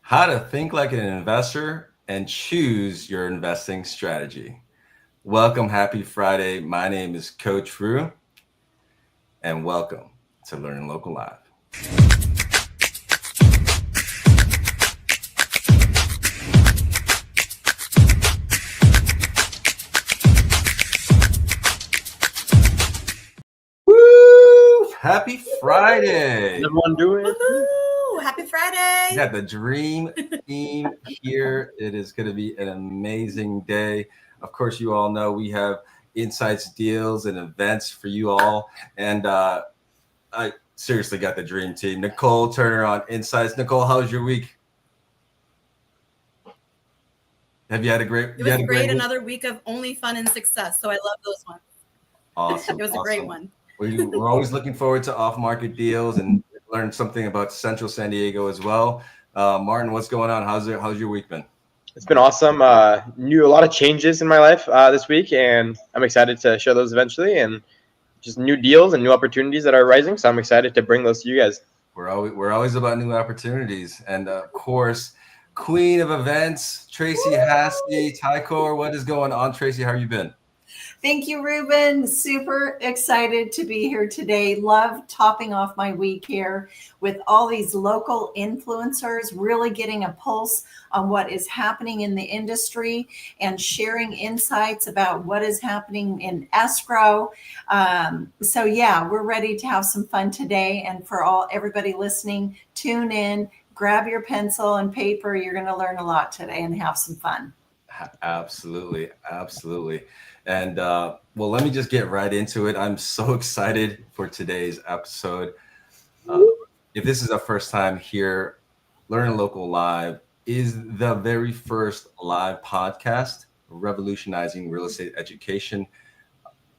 How to think like an investor and choose your investing strategy. Welcome, happy Friday. My name is Coach Rue, and welcome to LEARNin Local Live. Woo! Happy Friday. Everyone doing? Woohoo! Happy Friday. We got the dream team here. It is going to be an amazing day. Of course, you all know we have insights, deals, and events for you all. And I seriously got the dream team. Nicole Turner on Insights. Nicole, how was your week? Have you had a great? It was great. Another week of only fun and success. So I love those ones. Awesome. It was a great one. We're always looking forward to off-market deals and learn something about Central San Diego as well. Martin, what's going on? How's your week been? It's been awesome. Knew a lot of changes in my life this week, and I'm excited to share those eventually, and just new deals and new opportunities that are rising. So I'm excited to bring those to you guys. We're always about new opportunities, and of course, queen of events, Tracy Hassey, Tycor. What is going on, Tracy? How have you been? Thank you, Ruben. Super excited to be here today. Love topping off my week here with all these local influencers, really getting a pulse on what is happening in the industry and sharing insights about what is happening in escrow. So yeah, we're ready to have some fun today. And for everybody listening, tune in, grab your pencil and paper. You're going to learn a lot today and have some fun. Absolutely. And well, let me just get right into it. I'm so excited for today's episode. If this is our first time here, LEARNin Local Live is the very first live podcast revolutionizing real estate education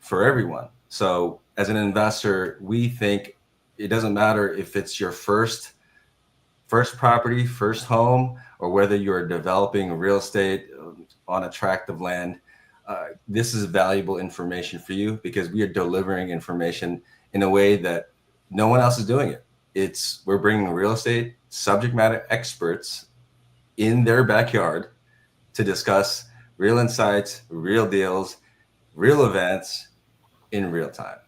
for everyone. So as an investor, we think it doesn't matter if it's your first property, first home, or whether you're developing real estate on a tract of land. This is valuable information for you because we are delivering information in a way that no one else is doing it. We're bringing real estate subject matter experts in their backyard to discuss real insights, real deals, real events in real time.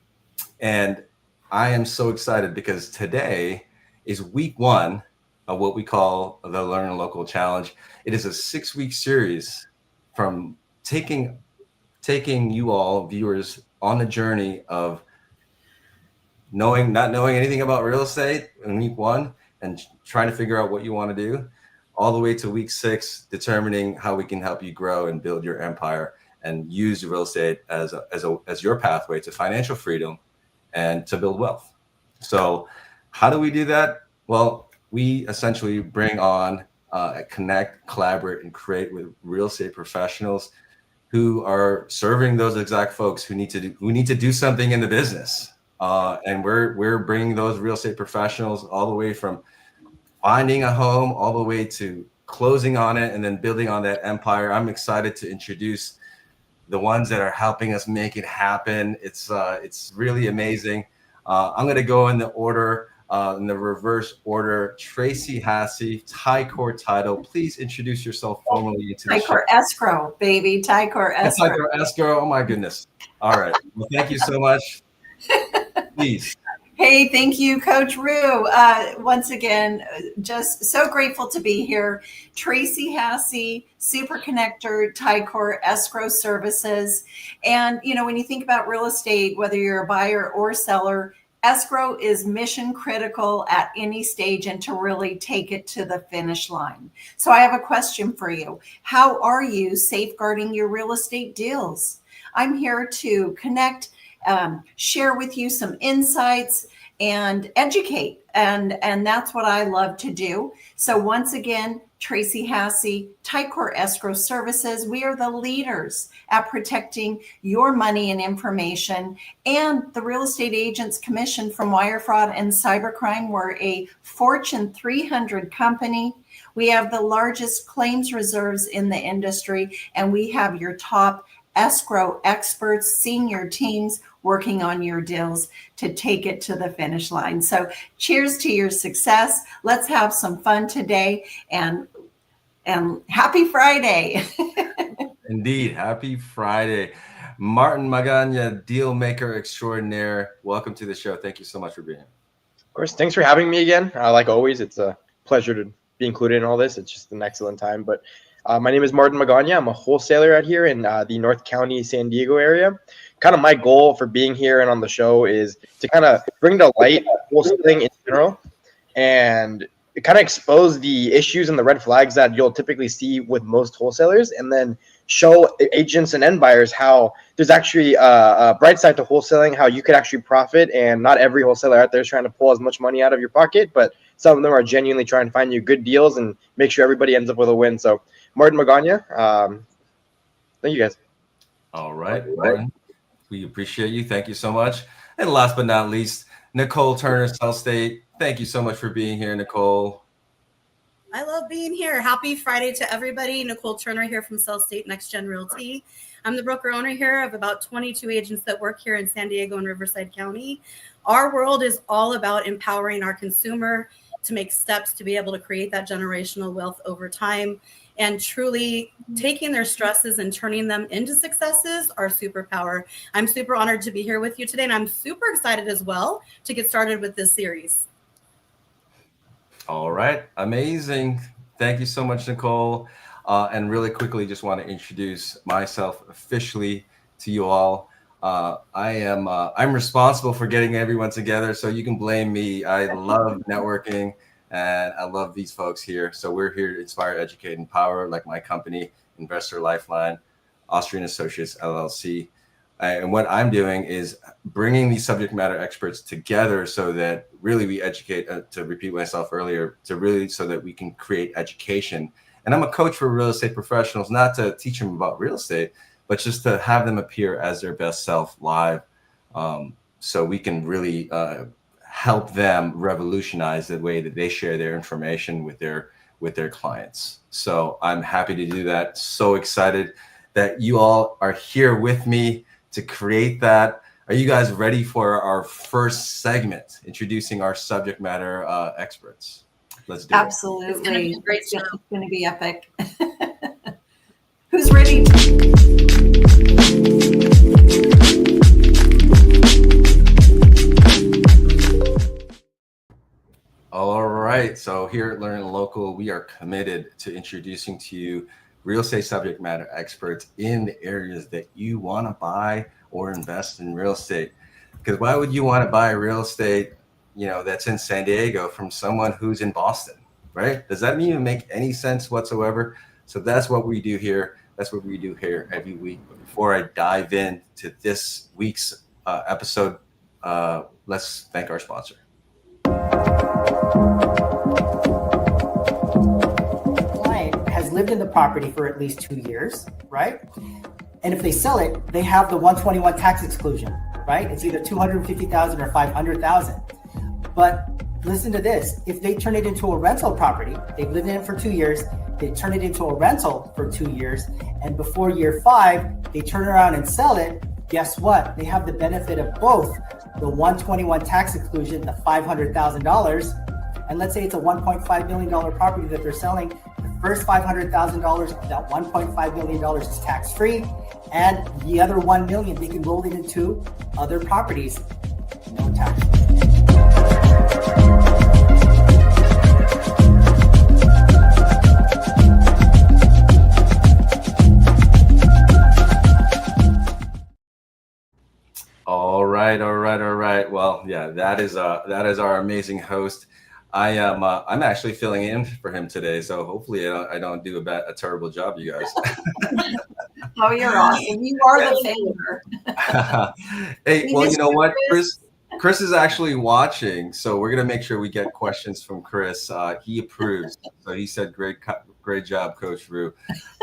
And I am so excited because today is week one of what we call the LEARNin Local Challenge. It is a 6-week series from taking you all viewers on the journey of not knowing anything about real estate in week one and trying to figure out what you want to do, all the way to week 6, determining how we can help you grow and build your empire and use real estate as your pathway to financial freedom and to build wealth. So how do we do that? Well, we essentially bring on connect, collaborate, and create with real estate professionals who are serving those exact folks who need to do something in the business. And we're bringing those real estate professionals all the way from finding a home all the way to closing on it and then building on that empire. I'm excited to introduce the ones that are helping us make it happen. It's really amazing. I'm going to go in the order. In the reverse order. Tracy Hassey, Tycor Title. Please introduce yourself formally into the show. Tycor Escrow, baby. Tycor Escrow. Tycor Escrow. Oh my goodness. All right. Well, thank you so much. Please. Hey, thank you, Coach Rue. Once again, just so grateful to be here. Tracy Hassey, Super Connector, Tycor Escrow Services. And, when you think about real estate, whether you're a buyer or seller, escrow is mission critical at any stage and to really take it to the finish line. So I have a question for you. How are you safeguarding your real estate deals? I'm here to connect, share with you some insights and educate. And that's what I love to do. So once again, Tracy Hassey, Tycor Escrow Services. We are the leaders at protecting your money and information, and the Real Estate Agents Commission from Wire Fraud and Cybercrime. We're a Fortune 300 company. We have the largest claims reserves in the industry, and we have your top escrow experts, senior teams working on your deals to take it to the finish line. So cheers to your success. Let's have some fun today, and happy Friday. Indeed. Happy Friday. Martin Magana, deal maker extraordinaire. Welcome to the show. Thank you so much for being here. Of course, thanks for having me again. Like always, it's a pleasure to be included in all this. It's just an excellent time. But my name is Martin Magana. I'm a wholesaler out here in the North County, San Diego area. Kind of my goal for being here and on the show is to kind of bring to light wholesaling in general and kind of expose the issues and the red flags that you'll typically see with most wholesalers, and then show agents and end buyers how there's actually a bright side to wholesaling, how you could actually profit, and not every wholesaler out there is trying to pull as much money out of your pocket, but some of them are genuinely trying to find you good deals and make sure everybody ends up with a win. So Martin Magana, thank you guys. All right, Martin, we appreciate you. Thank you so much. And last but not least, Nicole Turner, South State. Thank you so much for being here, Nicole. I love being here. Happy Friday to everybody. Nicole Turner here from South State Next Gen Realty. I'm the broker owner here of about 22 agents that work here in San Diego and Riverside County. Our world is all about empowering our consumer to make steps to be able to create that generational wealth over time, and truly taking their stresses and turning them into successes, our superpower. I'm super honored to be here with you today, and I'm super excited as well to get started with this series. All right. Amazing. Thank you so much, Nicole. And really quickly, just want to introduce myself officially to you all. I'm responsible for getting everyone together, so you can blame me. I love networking and I love these folks here. So we're here to inspire, educate, and empower, like my company, Investor Lifeline, Austrian Associates, LLC. And what I'm doing is bringing these subject matter experts together so that really we educate, to repeat myself earlier, so that we can create education. And I'm a coach for real estate professionals, not to teach them about real estate, but just to have them appear as their best self live, so we can really help them revolutionize the way that they share their information with their clients. So I'm happy to do that. So excited that you all are here with me to create that. Are you guys ready for our first segment, introducing our subject matter experts? Let's do Absolutely. It's going to be a great show. It's going to be epic. Who's ready? All right. So here at LEARNin Local, we are committed to introducing to you real estate subject matter experts in the areas that you want to buy or invest in real estate. Because why would you want to buy real estate, that's in San Diego from someone who's in Boston, right? Does that even make any sense whatsoever? So that's what we do here. That's what we do here every week. But before I dive into this week's episode, let's thank our sponsor. Lived in the property for at least 2 years, right? And if they sell it, they have the 121 tax exclusion, right? It's either 250,000 or 500,000. But listen to this: if they turn it into a rental property, they've lived in it for 2 years, they turn it into a rental for 2 years, and before year 5, they turn around and sell it. Guess what? They have the benefit of both the 121 tax exclusion, the $500,000, and let's say it's a $1.5 million property that they're selling. First $500,000 of that $1.5 million is tax-free, and the other $1 million they can roll it into other properties, no tax. All right. Well, yeah, that is our amazing host. I'm actually filling in for him today, so hopefully I don't do a terrible job, you guys. Oh, you're awesome. You are the favorite. Hey, well, you know what, Chris is actually watching, so we're gonna make sure we get questions from Chris. He approves, so he said, "Great job, Coach Rue."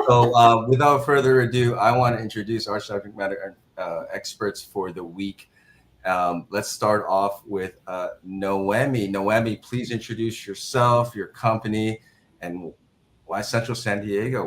So, without further ado, I want to introduce our subject matter experts for the week. Let's start off with Noemi. Noemi, please introduce yourself, your company, and why Central San Diego?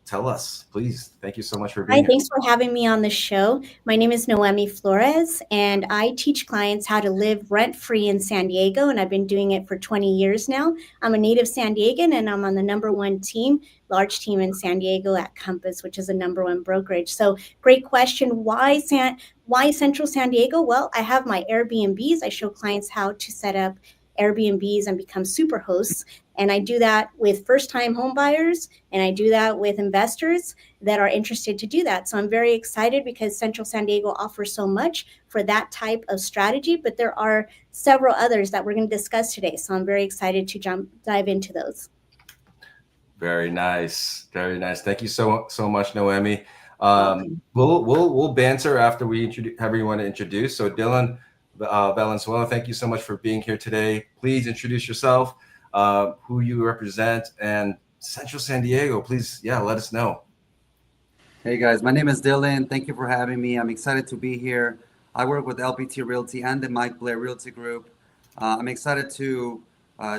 tell us, please. Thank you so much for Hi, being here. thanks for having me on the show. My name is Noemi Flores, and I teach clients how to live rent-free in San Diego, and I've been doing it for 20 years now. I'm a native San Diegan, and I'm on the #1 team, large team in San Diego at Compass, which is a #1 brokerage. So great question. Why Central San Diego? Well, I have my Airbnbs. I show clients how to set up Airbnbs and become super hosts. And I do that with first-time home buyers, and I do that with investors that are interested to do that. So I'm very excited because Central San Diego offers so much for that type of strategy, but there are several others that we're going to discuss today. So I'm very excited to dive into those. Very nice. Very nice. Thank you so much, Noemi. We'll banter after we introduce, have everyone introduce. So Dylan Valenzuela, thank you so much for being here today. Please introduce yourself, who you represent, and Central San Diego. Please, let us know. Hey guys, my name is Dylan. Thank you for having me. I'm excited to be here. I work with LPT Realty and the Mike Blair Realty Group. I'm excited to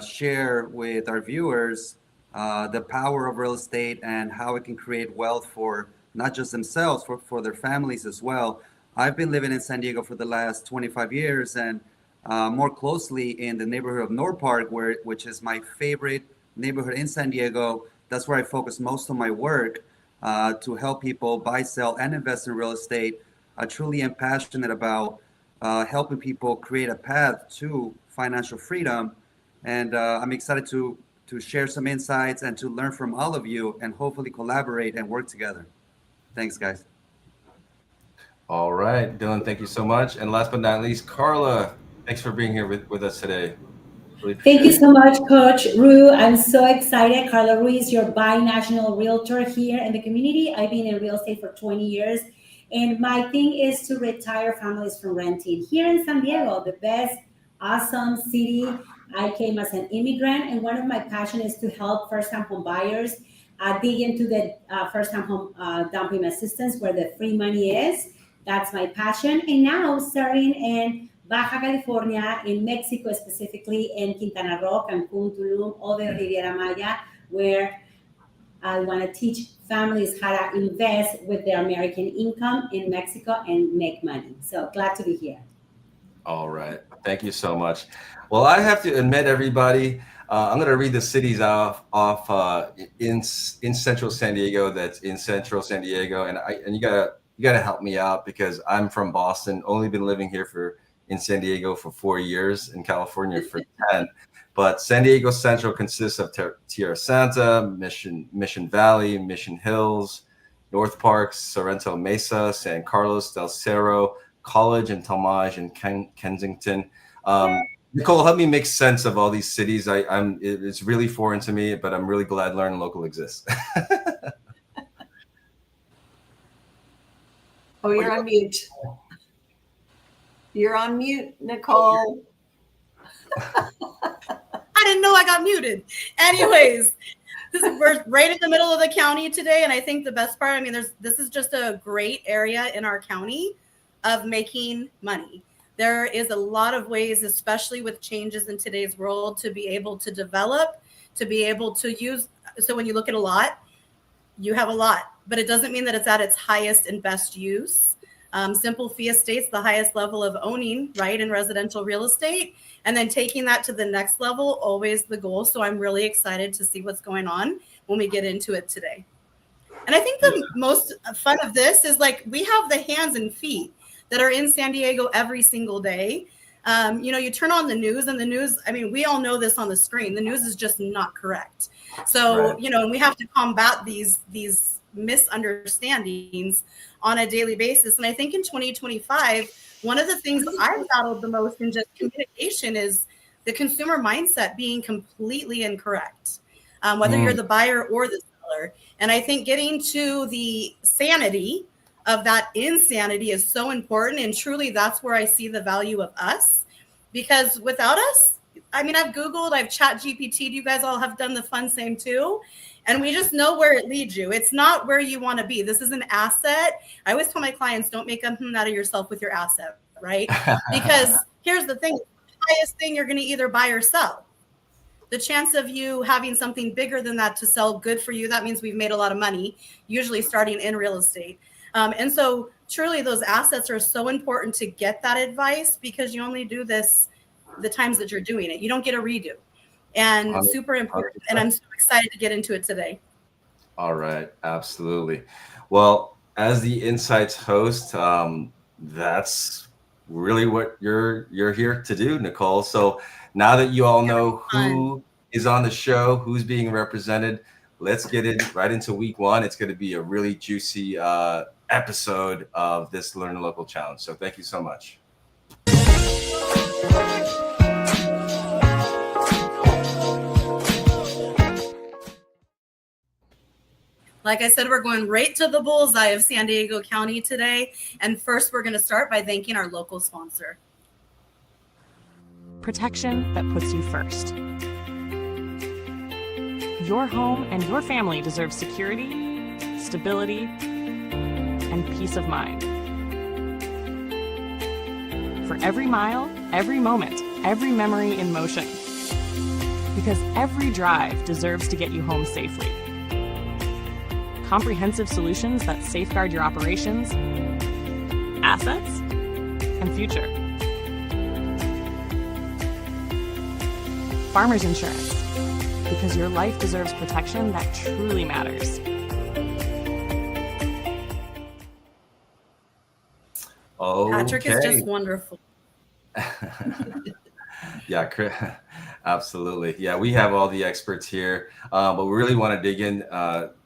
share with our viewers the power of real estate and how it can create wealth for not just themselves, for their families as well. I've been living in San Diego for the last 25 years and more closely in the neighborhood of North Park, which is my favorite neighborhood in San Diego. That's where I focus most of my work to help people buy, sell, and invest in real estate. I truly am passionate about helping people create a path to financial freedom. And I'm excited to share some insights and to learn from all of you and hopefully collaborate and work together. Thanks, guys. All right, Dylan, thank you so much. And last but not least, Carla, thanks for being here with us today. Really Thank you so much, Coach Ru. I'm so excited. Carla Ruiz, your bi-national realtor here in the community. I've been in real estate for 20 years. And my thing is to retire families from renting. Here in San Diego, the best, awesome city. I came as an immigrant, and one of my passions is to help first-time home buyers dig into the first-time home down payment assistance where the free money is. That's my passion. And now starting in Baja California, in Mexico specifically, in Quintana Roo, Cancun, Tulum, all the Riviera Maya, where I want to teach families how to invest with their American income in Mexico and make money. So glad to be here. All right. Thank you so much. Well, I have to admit, everybody, I'm going to read the cities off in Central San Diego. That's in Central San Diego, and you gotta help me out because I'm from Boston. Only been living here in San Diego for 4 years, in California for 10. But San Diego Central consists of Tierra Santa, Mission Valley, Mission Hills, North Park, Sorrento Mesa, San Carlos del Cerro, College and Talmadge, and Kensington. Nicole, help me make sense of all these cities. It's really foreign to me, but I'm really glad LEARNin Local exists. Oh, you're on mute. You're on mute, Nicole. I didn't know I got muted. Anyways, we're right in the middle of the county today, and I think the best part, this is just a great area in our county of making money. There is a lot of ways, especially with changes in today's world, to be able to develop, to be able to use. So when you look at a lot, you have a lot, but it doesn't mean that it's at its highest and best use. Simple fee estate's the highest level of owning, right, in residential real estate, and then taking that to the next level, always the goal. So I'm really excited to see what's going on when we get into it today. And I think the most fun of this is we have the hands and feet that are in San Diego every single day. You turn on the news, and the news, we all know this on the screen. The news is just not correct. So, right. And we have to combat these misunderstandings on a daily basis. And I think in 2025, one of the things I've battled the most in just communication is the consumer mindset being completely incorrect, whether you're the buyer or the seller. And I think getting to the sanity of that insanity is so important. And truly, that's where I see the value of us. Because without us, I've Googled, I've chat GPT'd, you guys all have done the fun same too. And we just know where it leads you. It's not where you want to be. This is an asset. I always tell my clients, don't make a out of yourself with your asset, right? Because here's the thing, the highest thing you're going to either buy or sell. the chance of you having something bigger than that to sell, good for you. That means we've made a lot of money, usually starting in real estate. And so truly those assets are so important to get that advice, because you only do this the times that you're doing it. You don't get a redo. And super important. And I'm so excited to get into it today. All right, absolutely. Well, as the Insights host, that's really what you're here to do, Nicole. So now that you all know who is on the show, who's being represented, let's get it right into week one. It's going to be a really juicy episode of this LEARNin Local challenge. So thank you so much. Like I said, we're going right to the bullseye of San Diego County today. And first, we're going to start by thanking our local sponsor. Protection that puts you first. Your home and your family deserve security, stability, and peace of mind. For every mile, every moment, every memory in motion. Because every drive deserves to get you home safely. Comprehensive solutions that safeguard your operations, assets, and future. Farmers Insurance, because your life deserves protection that truly matters. Okay. Patrick is just wonderful. Yeah, absolutely. Yeah, we have all the experts here, but we really want to dig in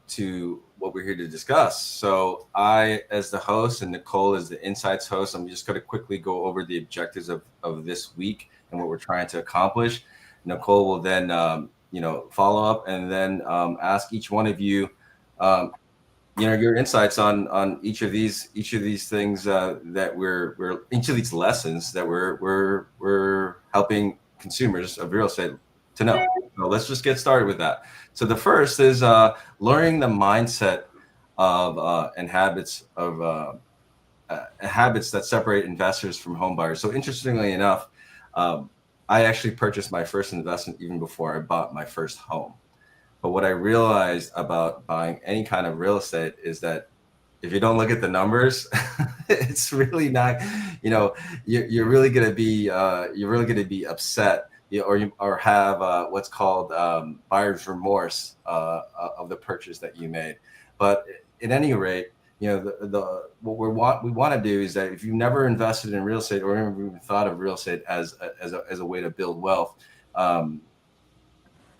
to what we're here to discuss. So I, as the host, and Nicole as the Insights host, I'm just going to quickly go over the objectives of this week and what we're trying to accomplish. Nicole will then, follow up and then ask each one of you, your insights on each of these things that we're each of these lessons that we're helping consumers of real estate to know. So let's just get started with that. So the first is learning the mindset of and habits of habits that separate investors from home buyers. So interestingly enough, I actually purchased my first investment even before I bought my first home. But what I realized about buying any kind of real estate is that if you don't look at the numbers, it's really not, you're really going to be upset, or have what's called buyer's remorse of the purchase that you made. But at any rate, what we want to do is that if you've never invested in real estate or even thought of real estate as a way to build wealth,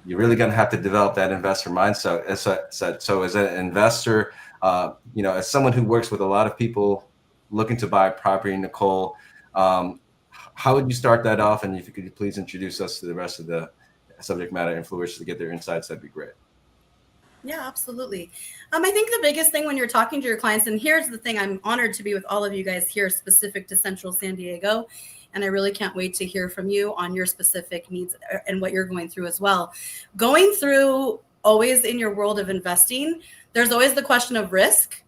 you're really going to have to develop that investor mindset. So as an investor, as someone who works with a lot of people looking to buy property, Nicole, how would you start that off? And if you could please introduce us to the rest of the subject matter influencers to get their insights, that'd be great. Yeah, absolutely. I think the biggest thing when you're talking to your clients, and here's the thing, I'm honored to be with all of you guys here specific to Central San Diego. And I really can't wait to hear from you on your specific needs and what you're going through as well. Going through always in your world of investing, there's always the question of risk.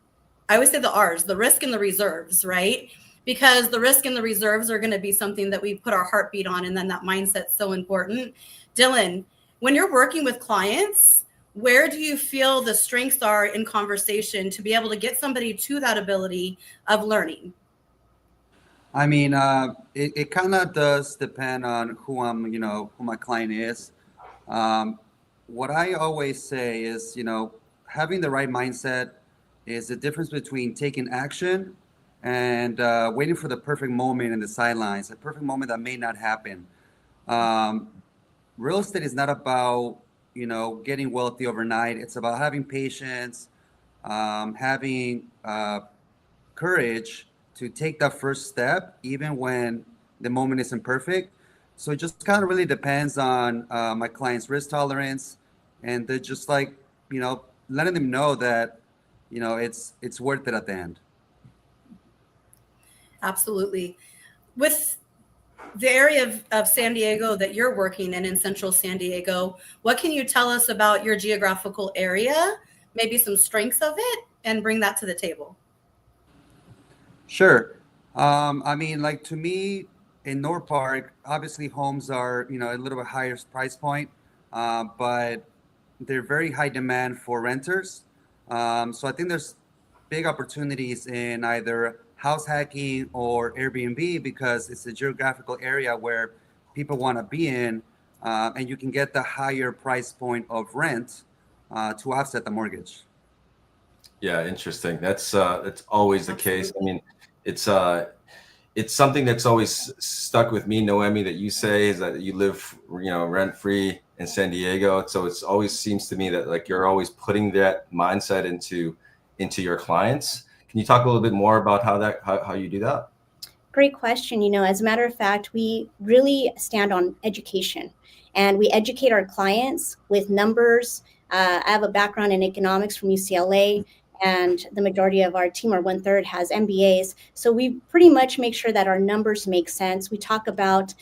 I always say the R's, the risk and the reserves, right? Because the risk and the reserves are going to be something that we put our heartbeat on. And then that mindset's so important. Dylan, when you're working with clients, where do you feel the strengths are in conversation to be able to get somebody to that ability of learning? I mean, it kind of does depend on who my client is. What I always say is, having the right mindset is the difference between taking action and waiting for the perfect moment in the sidelines, a perfect moment that may not happen. Real estate is not about, getting wealthy overnight. It's about having patience, having courage to take that first step, even when the moment isn't perfect. So it just kind of really depends on my client's risk tolerance, and they're just letting them know that, it's worth it at the end. Absolutely. With the area of San Diego that you're working in Central San Diego, what can you tell us about your geographical area, maybe some strengths of it, and bring that to the table? Sure. To me, in North Park, obviously homes are, a little bit higher price point. but they're very high demand for renters. So I think there's big opportunities in either house hacking or Airbnb because it's a geographical area where people want to be in, and you can get the higher price point of rent to offset the mortgage. Yeah, interesting. That's always the case. I mean, it's it's something that's always stuck with me, Noemi, that you say is that you live, rent free in San Diego. So it's always seems to me that like you're always putting that mindset into your clients. Can you talk a little bit more about how you do that? Great question. As a matter of fact, we really stand on education and we educate our clients with numbers. I have a background in economics from UCLA, and the majority of our team, or 1/3, has MBAs. So we pretty much make sure that our numbers make sense. We talk about,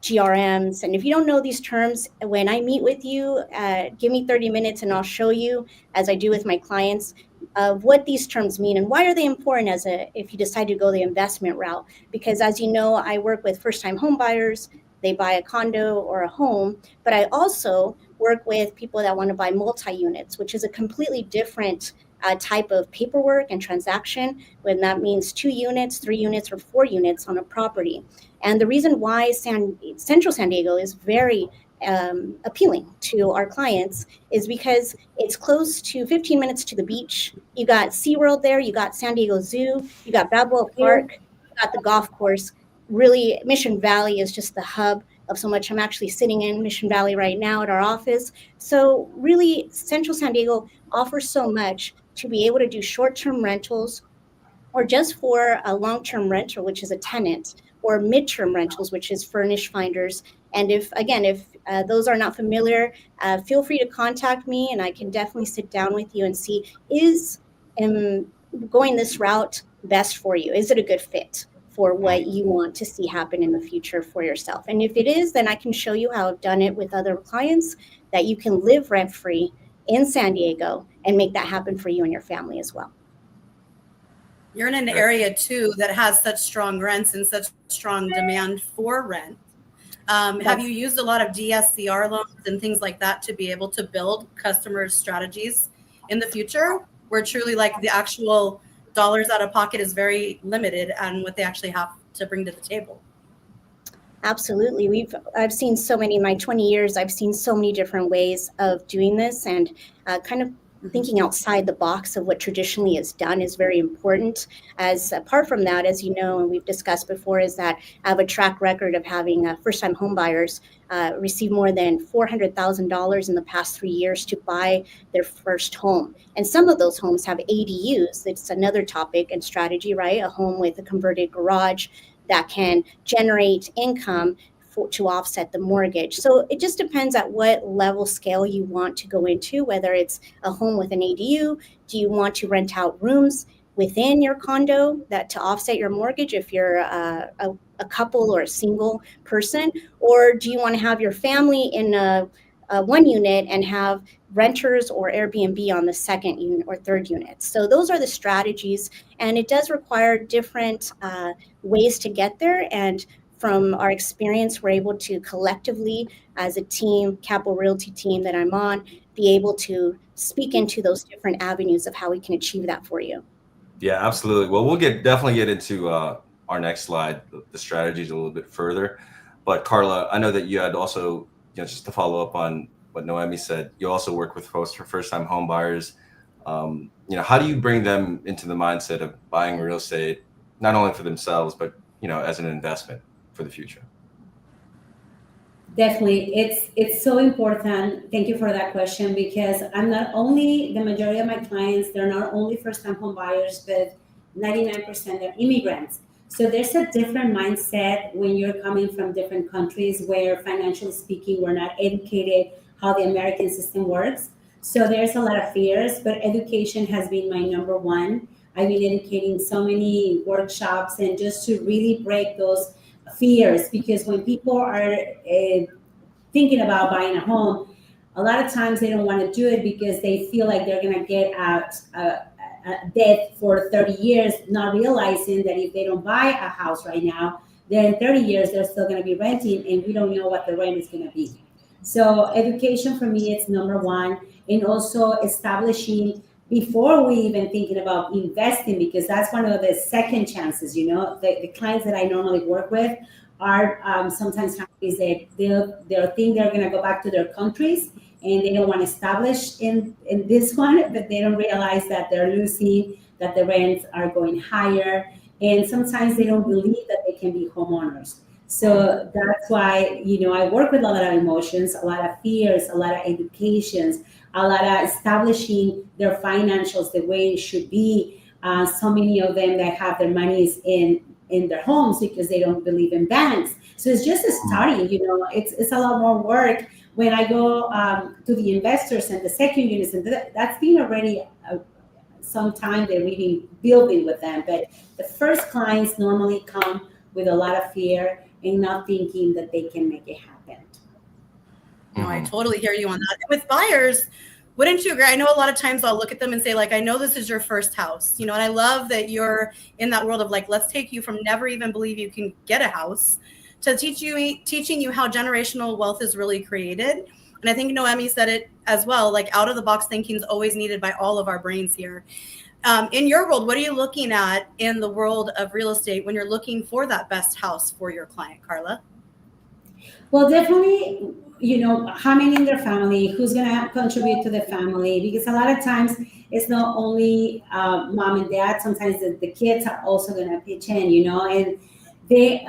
GRMs. And if you don't know these terms, when I meet with you, give me 30 minutes and I'll show you, as I do with my clients, of what these terms mean and why are they important if you decide to go the investment route. Because as you know, I work with first-time home buyers. They buy a condo or a home, but I also work with people that want to buy multi-units, which is a completely different type of paperwork and transaction, when that means 2 units, 3 units, or 4 units on a property. And the reason why Central San Diego is very appealing to our clients is because it's close to 15 minutes to the beach. You got SeaWorld there, you got San Diego Zoo, you got Balboa Park, you got the golf course. Really, Mission Valley is just the hub of so much. I'm actually sitting in Mission Valley right now at our office. So really, Central San Diego offers so much to be able to do short-term rentals, or just for a long-term renter, which is a tenant, or midterm rentals, which is furnished finders. And if those are not familiar, feel free to contact me and I can definitely sit down with you and see, is going this route best for you? Is it a good fit for what you want to see happen in the future for yourself? And if it is, then I can show you how I've done it with other clients, that you can live rent-free in San Diego and make that happen for you and your family as well. You're in an area too that has such strong rents and such strong demand for rent. Have you used a lot of DSCR loans and things like that to be able to build customers' strategies in the future, where truly like the actual dollars out of pocket is very limited and what they actually have to bring to the table? Absolutely. I've seen so many, in my 20 years, I've seen so many different ways of doing this, and kind of thinking outside the box of what traditionally is done is very important. As apart from that, as you know, and we've discussed before, is that I have a track record of having first-time home buyers receive more than $400,000 in the past 3 years to buy their first home. And some of those homes have ADUs. It's another topic and strategy, right? A home with a converted garage that can generate income to offset the mortgage. So it just depends at what level scale you want to go into, whether it's a home with an ADU. Do you want to rent out rooms within your condo that to offset your mortgage if you're a couple or a single person? Or do you want to have your family in a one unit and have renters or Airbnb on the second unit or third unit? So those are the strategies, and it does require different ways to get there. And from our experience, we're able to collectively, as a team, Capital Realty team that I'm on, be able to speak into those different avenues of how we can achieve that for you. Yeah, absolutely. Well, we'll definitely get into our next slide, the strategies a little bit further. But Carla, I know that you had also, just to follow up on what Noemi said, you also work with folks for first-time home buyers. How do you bring them into the mindset of buying real estate, not only for themselves, but as an investment for the future? Definitely. It's so important. Thank you for that question, because I'm not only, the majority of my clients, they're not only first-time home buyers, but 99% they're immigrants. So there's a different mindset when you're coming from different countries where, financially speaking, we're not educated how the American system works. So there's a lot of fears, but education has been my number one. I've been educating so many workshops and just to really break those fears, because when people are thinking about buying a home, a lot of times they don't want to do it because they feel like they're going to get out debt for 30 years, not realizing that if they don't buy a house right now, then in 30 years they're still going to be renting, and we don't know what the rent is going to be. So education for me is number one, and also establishing before we even thinking about investing, because that's one of the second chances. You know, the clients that I normally work with are sometimes families that they'll think they're going to go back to their countries and they don't want to establish in this one, but they don't realize that they're losing, that the rents are going higher, and sometimes they don't believe that they can be homeowners. So that's why, you know, I work with a lot of emotions, a lot of fears, a lot of educations, a lot of establishing their financials the way it should be. So many of them that have their monies in their homes because they don't believe in banks. So it's just a starting, you know, it's a lot more work. When I go to the investors and the second units, and that's been already some time they're really building with them. But the first clients normally come with a lot of fear and not thinking that they can make it happen. No, I totally hear you on that. With buyers, wouldn't you agree? I know a lot of times I'll look at them and say, like, I know this is your first house, you know, and I love that you're in that world of like, let's take you from never even believe you can get a house to teaching you how generational wealth is really created. And I think Noemi said it as well, like out of the box thinking is always needed by all of our brains here. In your world, what are you looking at in the world of real estate when you're looking for that best house for your client, Carla? Well, definitely, you know, how many in their family, who's going to contribute to the family, because a lot of times it's not only mom and dad, sometimes the kids are also going to pitch in, you know, and we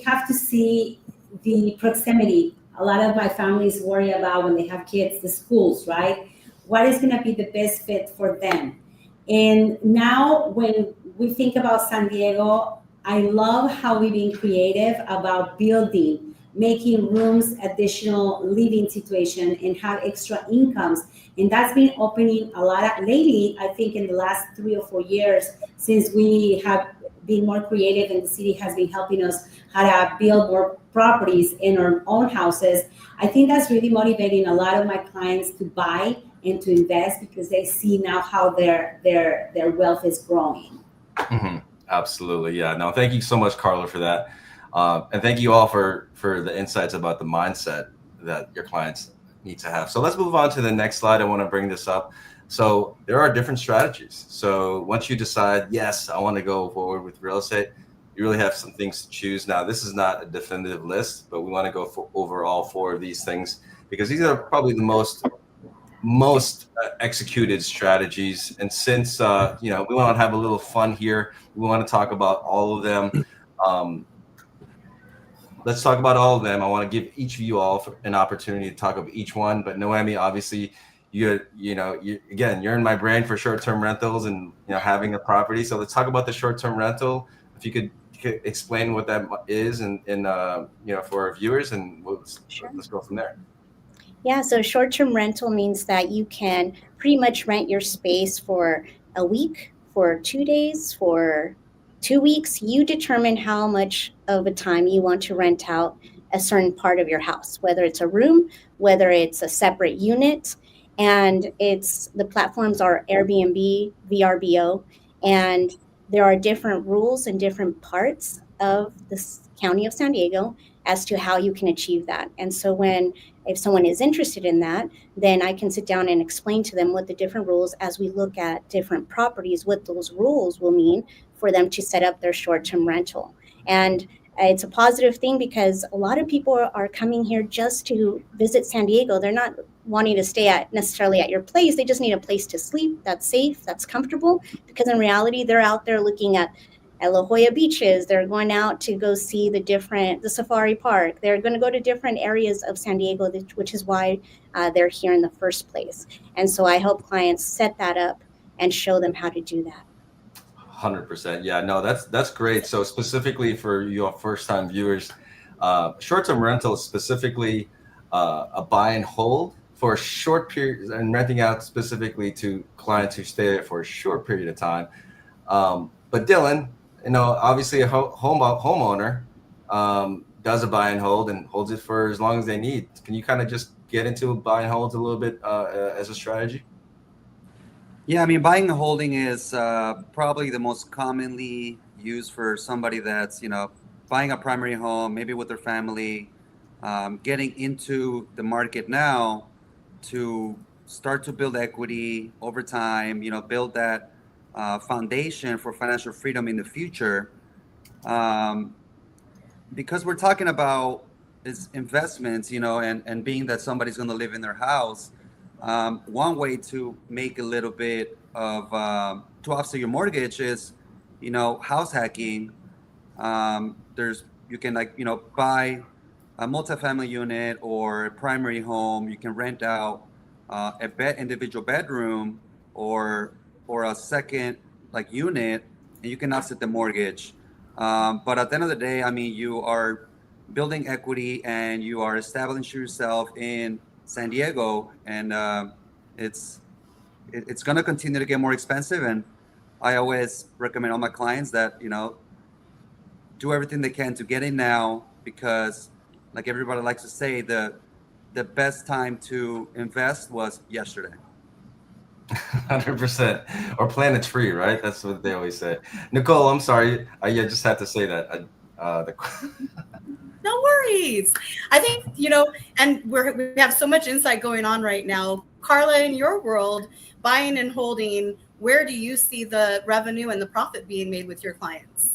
have to see the proximity. A lot of my families worry about when they have kids, the schools, right? What is going to be the best fit for them? And now when we think about San Diego, I love how we've been creative about building, making rooms additional living situation and have extra incomes. And that's been opening a lot of lately, I think in the last 3 or 4 years, since we have been more creative and the city has been helping us how to build more properties in our own houses. I think that's really motivating a lot of my clients to buy and to invest because they see now how their wealth is growing. Mm-hmm. Absolutely. Yeah. No, thank you so much, Carla, for that. And thank you all for the insights about the mindset that your clients need to have. So let's move on to the next slide. I want to bring this up. So there are different strategies. So once you decide, yes, I want to go forward with real estate, you really have some things to choose. Now, this is not a definitive list, but we want to go for over all 4 of these things because these are probably the most executed strategies. And since, you know, we want to have a little fun here, we want to talk about all of them. Let's talk about all of them. I want to give each of you all an opportunity to talk about each one. But Noemi, obviously, you're in my brain for short-term rentals and, you know, having a property. So let's talk about the short-term rental. If you could explain what that is and you know, for our viewers, and let's go from there. Yeah, so short-term rental means that you can pretty much rent your space for a week, for 2 days, for 2 weeks. You determine how much of a time you want to rent out a certain part of your house, whether it's a room, whether it's a separate unit. And the platforms are Airbnb, VRBO, and there are different rules in different parts of the county of San Diego as to how you can achieve that. And so if someone is interested in that, then I can sit down and explain to them what the different rules, as we look at different properties, what those rules will mean for them to set up their short-term rental. And it's a positive thing because a lot of people are coming here just to visit San Diego. They're not wanting to stay necessarily at your place. They just need a place to sleep that's safe, that's comfortable, because in reality, they're out there looking at La Jolla beaches. They're going out to go see the safari park. They're going to go to different areas of San Diego, which is why they're here in the first place. And so I help clients set that up and show them how to do that. 100%. Yeah, no, that's great. So specifically for your first-time viewers, short-term rental is specifically a buy and hold for a short period and renting out specifically to clients who stay there for a short period of time. But Dylan, you know, obviously a homeowner does a buy and hold and holds it for as long as they need. Can you kind of just get into buy and holds a little bit as a strategy? Yeah, I mean, buying and holding is probably the most commonly used for somebody that's, you know, buying a primary home, maybe with their family, getting into the market now to start to build equity over time, build that foundation for financial freedom in the future. Because we're talking about is investments, and being that somebody's going to live in their house, one way to make a little bit of to offset your mortgage is, house hacking. There's you can buy a multifamily unit or a primary home. You can rent out individual bedroom or a second unit, and you can offset the mortgage. But at the end of the day, I mean, you are building equity and you are establishing yourself in San Diego, and it's going to continue to get more expensive. And I always recommend all my clients that do everything they can to get in now, because, like everybody likes to say, the best time to invest was yesterday. 100%, or planet tree, right? That's what they always say. Nicole, I'm sorry, I just had to say that. No worries. I think, and we have so much insight going on right now. Carla, in your world, buying and holding, where do you see the revenue and the profit being made with your clients?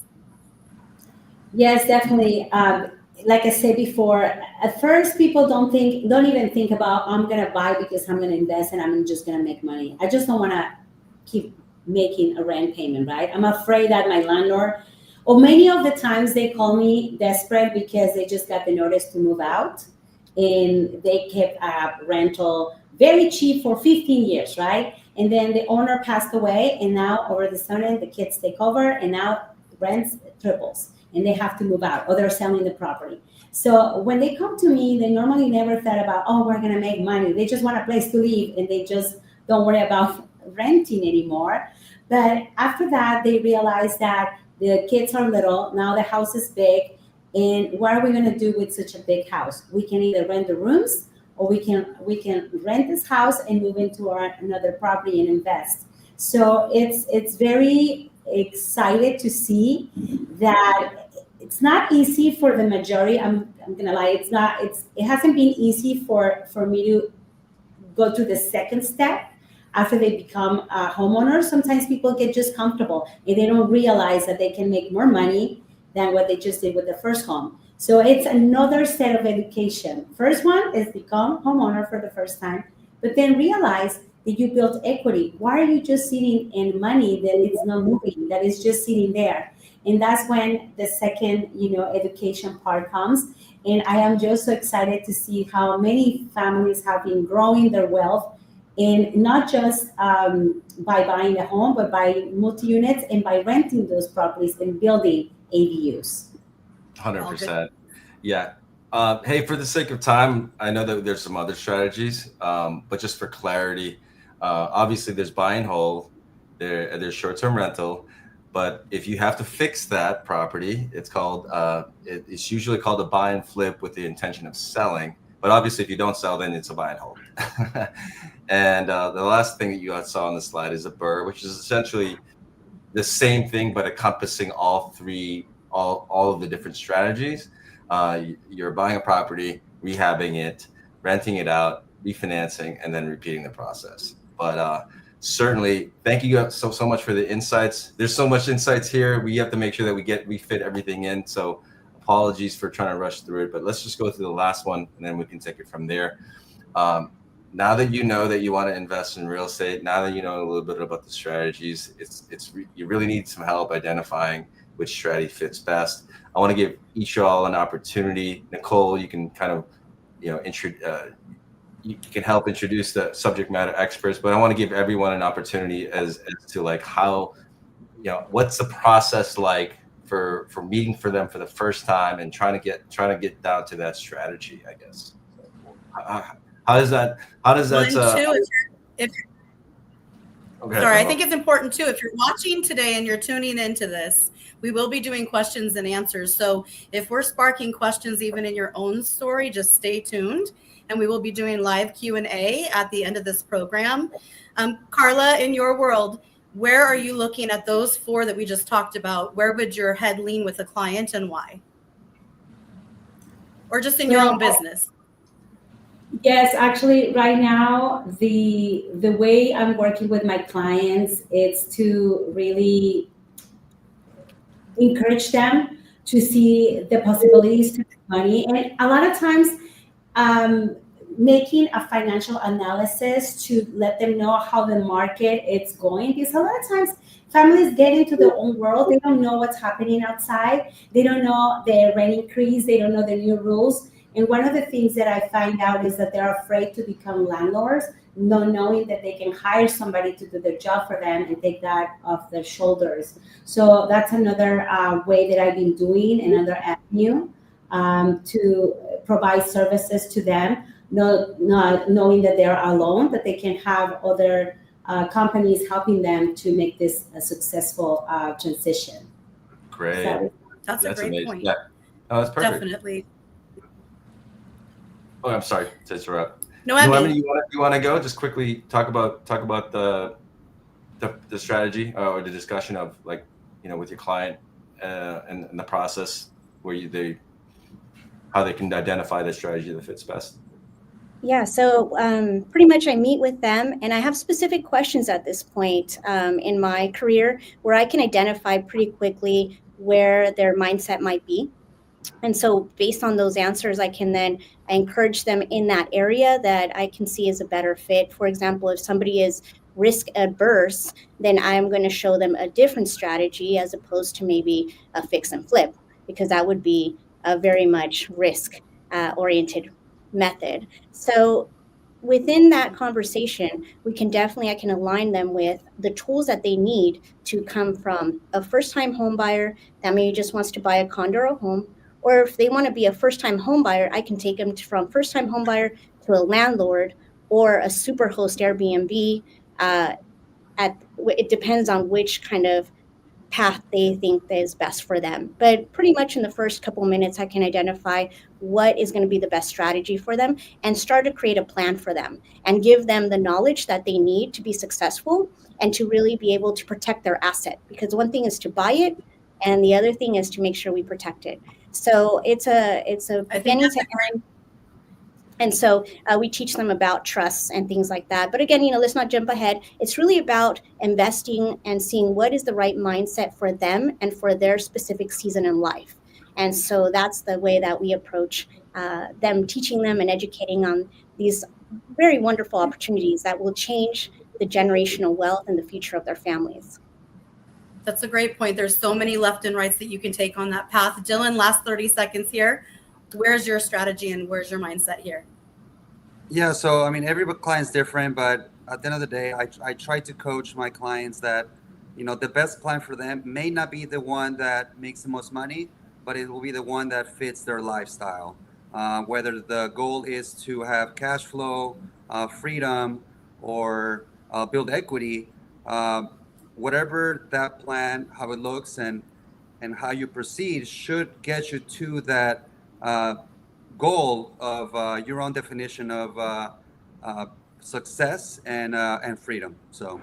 Yes, definitely. Like I said before, at first people don't even think about, I'm going to buy because I'm going to invest and I'm just going to make money. I just don't want to keep making a rent payment, right? I'm afraid that my landlord, or many of the times they call me desperate because they just got the notice to move out and they kept a rental very cheap for 15 years, right? And then the owner passed away, and now over the sudden the kids take over, and now rents triples. And they have to move out, or they're selling the property. So when they come to me, they normally never thought about, oh, we're gonna make money. They just want a place to live, and they just don't worry about renting anymore. But after that, they realize that the kids are little, now the house is big, and what are we gonna do with such a big house? We can either rent the rooms, or we can rent this house and move into another property and invest. So it's very excited to see that it's not easy for the majority. I'm gonna lie, it hasn't been easy for me to go to the second step after they become a homeowner. Sometimes people get just comfortable and they don't realize that they can make more money than what they just did with the first home. So it's another set of education. First one is become homeowner for the first time, but then realize that you built equity. Why are you just sitting in money that is not moving, that is just sitting there? And that's when the second, education part comes. And I am just so excited to see how many families have been growing their wealth, and not just by buying a home, but by multi-units and by renting those properties and building ADUs. 100%. Yeah. Hey, for the sake of time, I know that there's some other strategies, but just for clarity, obviously there's buy and hold, there's short-term rental, but if you have to fix that property, it's called it's usually called a buy and flip with the intention of selling. But obviously, if you don't sell, then it's a buy and hold. And the last thing that you saw on the slide is a BRRRR, which is essentially the same thing, but encompassing all of the different strategies. You're buying a property, rehabbing it, renting it out, refinancing, and then repeating the process. But certainly, thank you so much for the insights. There's so much insights here. We have to make sure that we fit everything in. So apologies for trying to rush through it, but let's just go through the last one, and then we can take it from there. Now that you know that you want to invest in real estate, now that you know a little bit about the strategies, you really need some help identifying which strategy fits best. I want to give each of y'all an opportunity. Nicole, you can kind of, you can help introduce the subject matter experts, but I want to give everyone an opportunity as to like how, what's the process like for meeting for them for the first time and trying to get down to that strategy, I guess. How does that? I think it's important too. If you're watching today and you're tuning into this, we will be doing questions and answers. So if we're sparking questions even in your own story, just stay tuned, and we will be doing live Q&A at the end of this program. Carla, in your world, where are you looking at those four that we just talked about? Where would your head lean with a client, and why? or just in your own business? Yes, actually, right now, the way I'm working with my clients is to really encourage them to see the possibilities to make money. And a lot of times, making a financial analysis to let them know how the market is going. Because a lot of times families get into their own world. They don't know what's happening outside. They don't know the rent increase. They don't know the new rules. And one of the things that I find out is that they're afraid to become landlords, not knowing that they can hire somebody to do their job for them and take that off their shoulders. So that's another way that I've been doing, another avenue to provide services to them, not knowing that they're alone, that they can have other companies helping them to make this a successful transition. Great. That's a great amazing. point. Yeah. Oh, that's perfect. Definitely. Oh, I'm sorry to interrupt. Noemi, you want to go? Just quickly talk about the strategy or the discussion of, like, with your client and the process where how they can identify the strategy that fits best. Yeah, so pretty much I meet with them, and I have specific questions at this point in my career where I can identify pretty quickly where their mindset might be. And so based on those answers, I can then encourage them in that area that I can see as a better fit. For example, if somebody is risk adverse, then I'm going to show them a different strategy as opposed to maybe a fix and flip, because that would be a very much risk oriented method. So within that conversation, I can align them with the tools that they need to come from a first-time home buyer that maybe just wants to buy a condo or a home. Or if they want to be a first-time home buyer, I can take them from first-time home buyer to a landlord or a super host Airbnb. It depends on which kind of path they think is best for them. But pretty much in the first couple minutes, I can identify what is going to be the best strategy for them and start to create a plan for them and give them the knowledge that they need to be successful and to really be able to protect their asset. Because one thing is to buy it, and the other thing is to make sure we protect it. So it's a beginning to end. And so we teach them about trusts and things like that. But again, let's not jump ahead. It's really about investing and seeing what is the right mindset for them and for their specific season in life. And so that's the way that we approach them, teaching them and educating on these very wonderful opportunities that will change the generational wealth and the future of their families. That's a great point. There's so many left and rights that you can take on that path. Dylan, last 30 seconds here. Where's your strategy and where's your mindset here? Yeah, so I mean, every client's different, but at the end of the day, I try to coach my clients that, the best plan for them may not be the one that makes the most money, but it will be the one that fits their lifestyle. Whether the goal is to have cash flow, freedom, or build equity, whatever that plan, how it looks, and how you proceed should get you to that goal of your own definition of success and freedom. So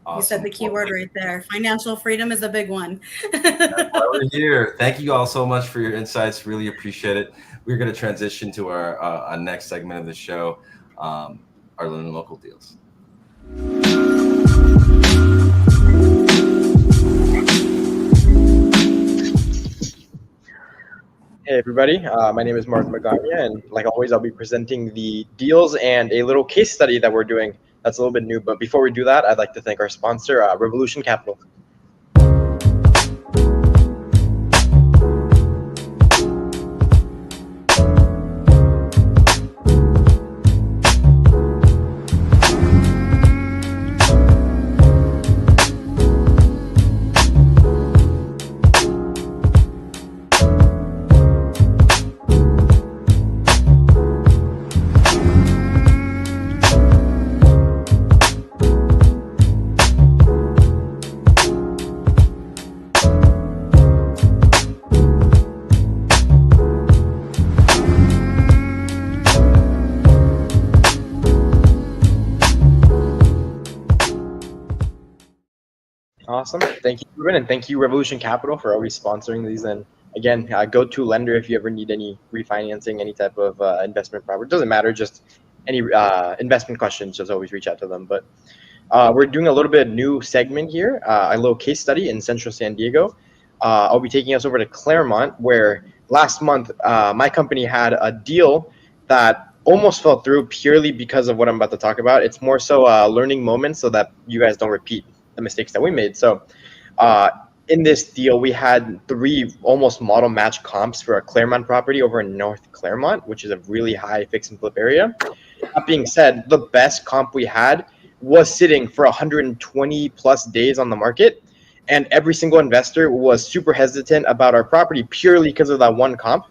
awesome. You said the key word right there. Financial freedom is a big one. That's why we're here. Thank you all so much for your insights. Really appreciate it. We're going to transition to our next segment of the show, our LEARNin Local deals. Hey everybody, my name is Martin Magana, and like always, I'll be presenting the deals and a little case study that we're doing that's a little bit new. But before we do that, I'd like to thank our sponsor, Revolution Capital. Awesome. Thank you, Ruben, and thank you, Revolution Capital, for always sponsoring these and again, go to lender if you ever need any refinancing, any type of investment property. It doesn't matter, just any investment questions, just always reach out to them. But we're doing a little bit of new segment here, a little case study in Central San Diego. I'll be taking us over to Claremont, where last month my company had a deal that almost fell through purely because of what I'm about to talk about. It's more so a learning moment so that you guys don't repeat the mistakes that we made. So in this deal, we had 3 almost model match comps for a Claremont property over in North Claremont, which is a really high fix and flip area. That being said, the best comp we had was sitting for 120 plus days on the market. And every single investor was super hesitant about our property purely because of that one comp.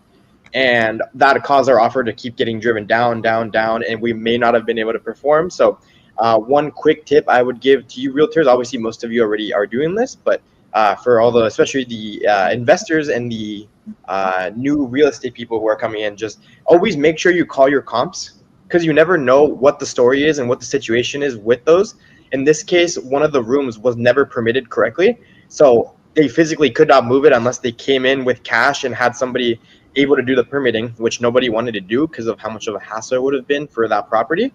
And that caused our offer to keep getting driven down, down, down, and we may not have been able to perform. So one quick tip I would give to you realtors, obviously most of you already are doing this, but for all the, especially the investors and the new real estate people who are coming in, just always make sure you call your comps, because you never know what the story is and what the situation is with those. In this case, one of the rooms was never permitted correctly. So they physically could not move it unless they came in with cash and had somebody able to do the permitting, which nobody wanted to do because of how much of a hassle it would have been for that property.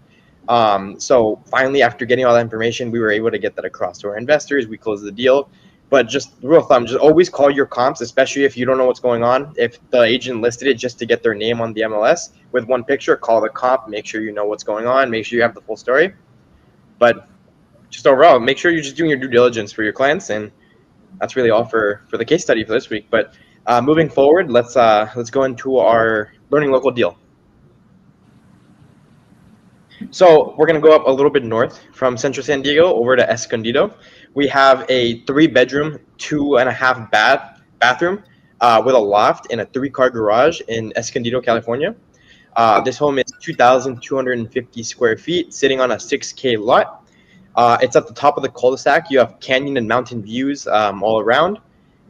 So finally, after getting all that information, we were able to get that across to our investors. We closed the deal. But just rule of thumb, just always call your comps, especially if you don't know what's going on. If the agent listed it just to get their name on the MLS with one picture, call the comp, make sure you know what's going on, make sure you have the full story. But just overall, make sure you're just doing your due diligence for your clients. And that's really all for the case study for this week. But moving forward, let's go into our LEARNin Local deal. So we're going to go up a little bit north from Central San Diego over to Escondido. We have a 3-bedroom, 2.5 bathroom with a loft and a 3-car garage in Escondido, California. This home is 2,250 square feet, sitting on a 6K lot. It's at the top of the cul-de-sac. You have canyon and mountain views all around.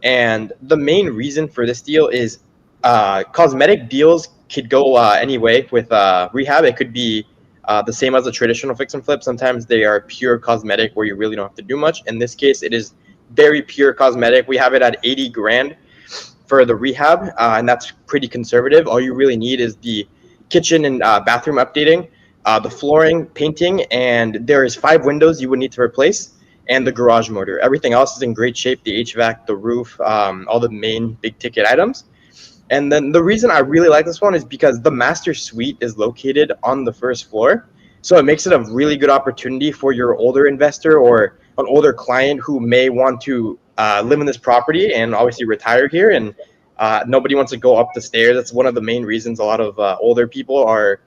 And the main reason for this deal is cosmetic deals could go any way with rehab. It could be the same as a traditional fix and flip. Sometimes they are pure cosmetic where you really don't have to do much. In this case, it is very pure cosmetic. We have it at 80 grand for the rehab, and that's pretty conservative. All you really need is the kitchen and bathroom updating, the flooring, painting, and there is 5 windows you would need to replace, and the garage motor. Everything else is in great shape, the HVAC, the roof, all the main big ticket items. And then the reason I really like this one is because the master suite is located on the first floor. So it makes it a really good opportunity for your older investor or an older client who may want to live in this property and obviously retire here. And nobody wants to go up the stairs. That's one of the main reasons a lot of older people are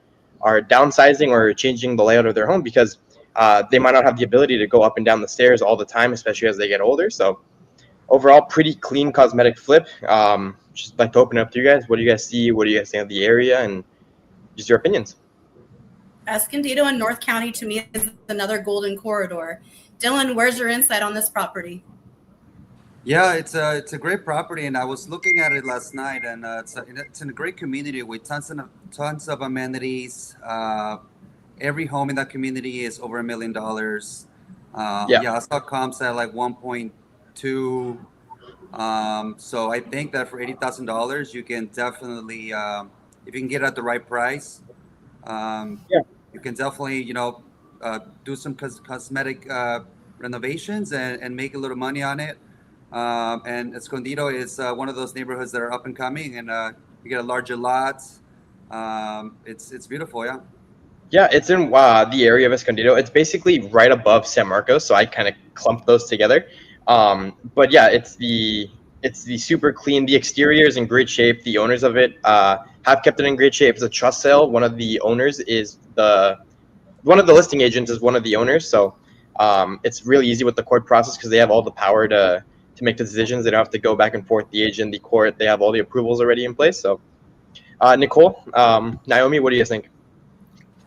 downsizing or changing the layout of their home, because they might not have the ability to go up and down the stairs all the time, especially as they get older. So overall, pretty clean cosmetic flip. Just like to open it up to you guys. What do you guys see? What do you guys think of the area, and just your opinions? Escondido and North County to me is another golden corridor. Dylan, where's your insight on this property? Yeah, it's a great property, and I was looking at it last night, and it's in a great community with tons of amenities. Every home in that community is over $1 million. Yeah, I saw comps at like 1.2. So I think that for $80,000, you can definitely, if you can get it at the right price, you can definitely, do some cosmetic renovations and make a little money on it. And Escondido is one of those neighborhoods that are up and coming, and you get a larger lot. It's beautiful, yeah. Yeah, it's in the area of Escondido. It's basically right above San Marcos, so I kind of clumped those together. But yeah, it's the super clean. The exterior is in great shape. The owners of it have kept it in great shape. It's a trust sale. One of the owners is one of the listing agents is one of the owners. So it's really easy with the court process because they have all the power to make the decisions. They don't have to go back and forth, the agent, the court. They have all the approvals already in place. So Nicole, Naomi, what do you guys think?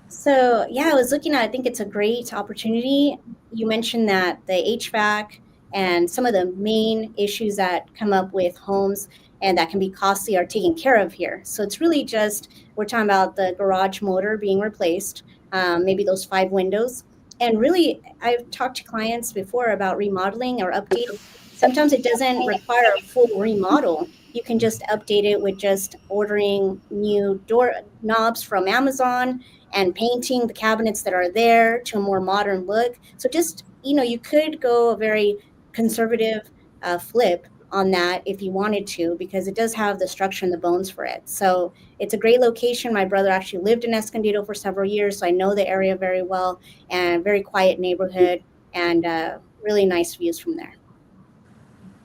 So yeah, I was looking at, I think it's a great opportunity. You mentioned that the HVAC and some of the main issues that come up with homes and that can be costly are taken care of here. So it's really just, we're talking about the garage motor being replaced, maybe those 5 windows. And really, I've talked to clients before about remodeling or updating Sometimes it doesn't require a full remodel. You can just update it with just ordering new door knobs from Amazon and painting the cabinets that are there to a more modern look. So just, you could go a very conservative flip on that if you wanted to, because it does have the structure and the bones for it. So it's a great location. My brother actually lived in Escondido for several years, so I know the area very well, and very quiet neighborhood, and really nice views from there.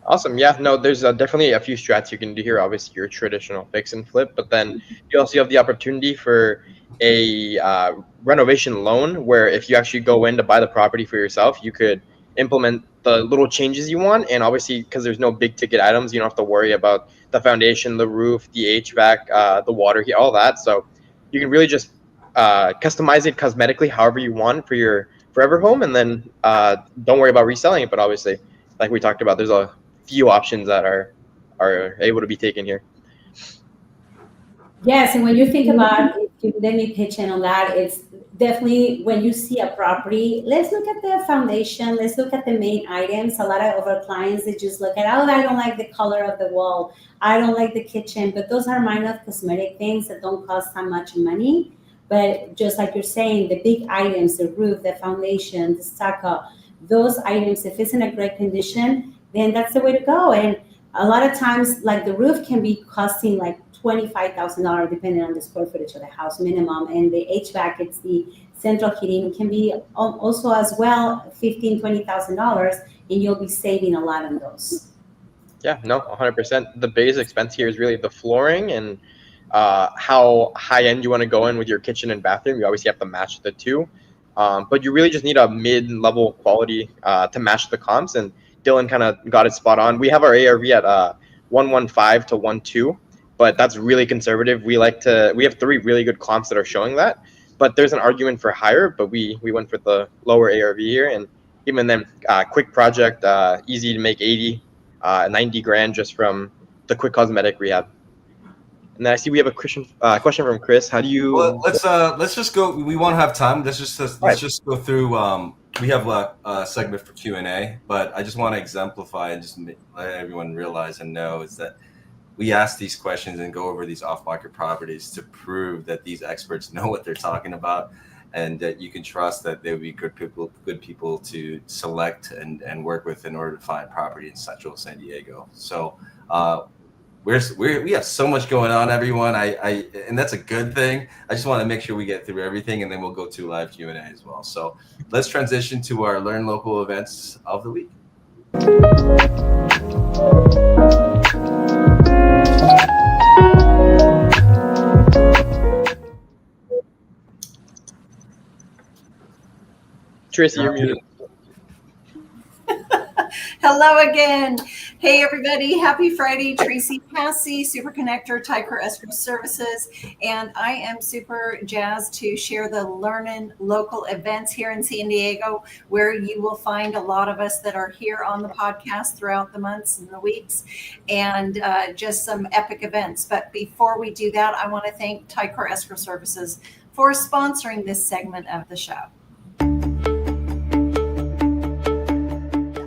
Awesome. Yeah, no, there's definitely a few strats you can do here. Obviously, your traditional fix and flip, but then you also have the opportunity for a renovation loan where if you actually go in to buy the property for yourself, you could implement the little changes you want. And obviously, because there's no big ticket items, you don't have to worry about the foundation, the roof, the HVAC, the water heat, all that. So you can really just customize it cosmetically however you want for your forever home, and then don't worry about reselling it. But obviously, like we talked about, there's a few options that are able to be taken here. Yes, and when you think about, if you let me pitch in on that, it's definitely when you see a property, let's look at the foundation, let's look at the main items. A lot of our clients, they just look at, oh, I don't like the color of the wall, I don't like the kitchen, but those are minor cosmetic things that don't cost that much money. But just like you're saying, the big items, the roof, the foundation, the stucco, those items, if it's in a great condition, then that's the way to go. And a lot of times, like the roof can be costing like $25,000 depending on the square footage of the house minimum, and the HVAC, it's the central heating, can be also as well $15,000-$20,000, and you'll be saving a lot on those. Yeah, no, 100%. The biggest expense here is really the flooring and how high end you want to go in with your kitchen and bathroom. You obviously have to match the two, but you really just need a mid-level quality to match the comps. And Dylan kind of got it spot on. We have our ARV at 115 to 12, but that's really conservative. We have 3 really good comps that are showing that, but there's an argument for higher, but we went for the lower ARV here. And even then, quick project, easy to make 80, 90 grand just from the quick cosmetic rehab. And then I see we have a question from Chris. How do you? Well, let's just go. We won't have time. Let's just go through. We have a segment for Q&A, but I just want to exemplify and just let everyone realize and know is that we ask these questions and go over these off-market properties to prove that these experts know what they're talking about, and that you can trust that they would be good people to select and work with in order to find property in Central San Diego. So. We have so much going on, everyone. And that's a good thing. I just want to make sure we get through everything, and then we'll go to live Q&A as well. So let's transition to our Learn Local events of the week. Tracy, you're muted. Hello again. Hey, everybody. Happy Friday. Tracy Passy, Super Connector, Ticor Escrow Services. And I am super jazzed to share the LEARNin Local events here in San Diego, where you will find a lot of us that are here on the podcast throughout the months and the weeks, and just some epic events. But before we do that, I want to thank Ticor Escrow Services for sponsoring this segment of the show.